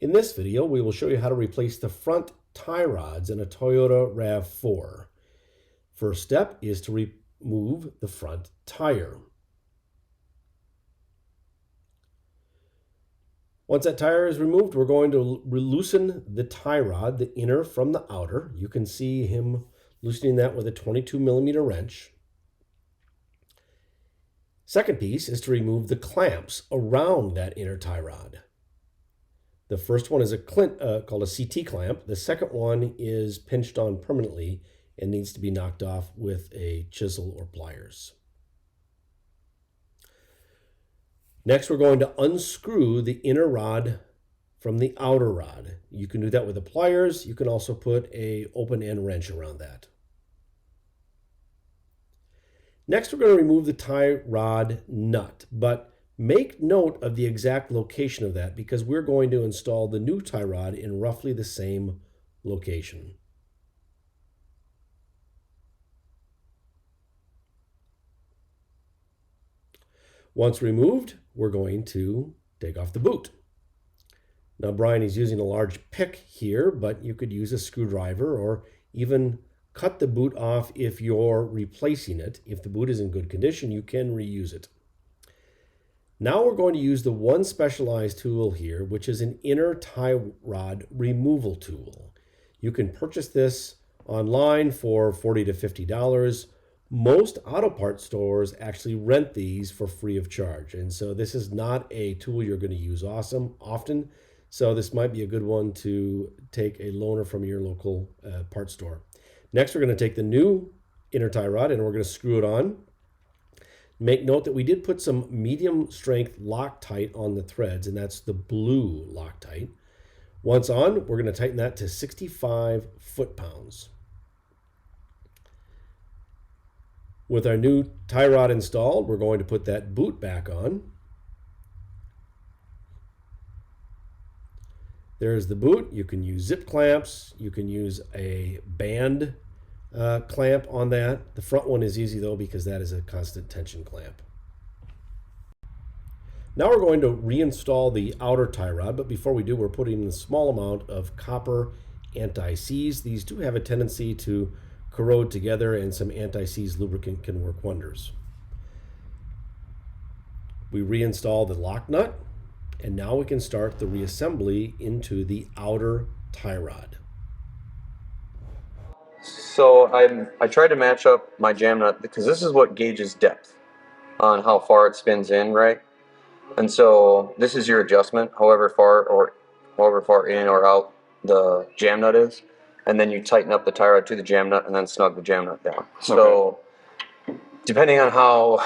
In this video, we will show you how to replace the front tie rods in a Toyota RAV4. First step is to remove the front tire. Once that tire is removed, we're going to loosen the tie rod, the inner from the outer. You can see him loosening that with a 22mm wrench. Second piece is to remove the clamps around that inner tie rod. The first one is called a CT clamp. The second one is pinched on permanently and needs to be knocked off with a chisel or pliers. Next, we're going to unscrew the inner rod from the outer rod. You can do that with the pliers. You can also put an open end wrench around that. Next, we're going to remove the tie rod nut, but make note of the exact location of that because we're going to install the new tie rod in roughly the same location. Once removed, we're going to take off the boot. Now Brian is using a large pick here, but you could use a screwdriver or even cut the boot off if you're replacing it. If the boot is in good condition, you can reuse it. Now we're going to use the one specialized tool here, which is an inner tie rod removal tool. You can purchase this online for $40 to $50. Most auto parts stores actually rent these for free of charge. And so this is not a tool you're going to use often. So this might be a good one to take a loaner from your local parts store. Next, we're going to take the new inner tie rod and we're going to screw it on. Make note that we did put some medium strength Loctite on the threads, and that's the blue Loctite. Once on, we're going to tighten that to 65 foot-pounds. With our new tie rod installed, we're going to put that boot back on. There's the boot. You can use zip clamps. You can use a band clamp on that. The front one is easy though because that is a constant tension clamp. Now we're going to reinstall the outer tie rod, but before we do, we're putting in a small amount of copper anti-seize. These do have a tendency to corrode together, and some anti-seize lubricant can work wonders. We reinstall the lock nut, and now we can start the reassembly into the outer tie rod. So I tried to match up my jam nut because this is what gauges depth on how far it spins in, right? And so this is your adjustment, however far in or out the jam nut is, and then you tighten up the tie rod to the jam nut and then snug the jam nut down. So depending on how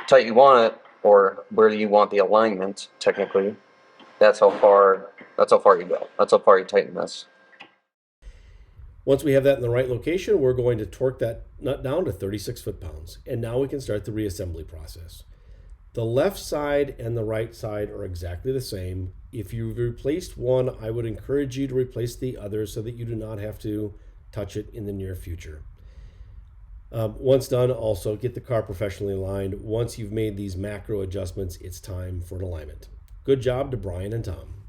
tight you want it or where you want the alignment, technically, that's how far you go. That's how far you tighten this. Once we have that in the right location, we're going to torque that nut down to 36 foot-pounds. And now we can start the reassembly process. The left side and the right side are exactly the same. If you've replaced one, I would encourage you to replace the other so that you do not have to touch it in the near future. Once done, also get the car professionally aligned. Once you've made these macro adjustments, it's time for an alignment. Good job to Brian and Tom.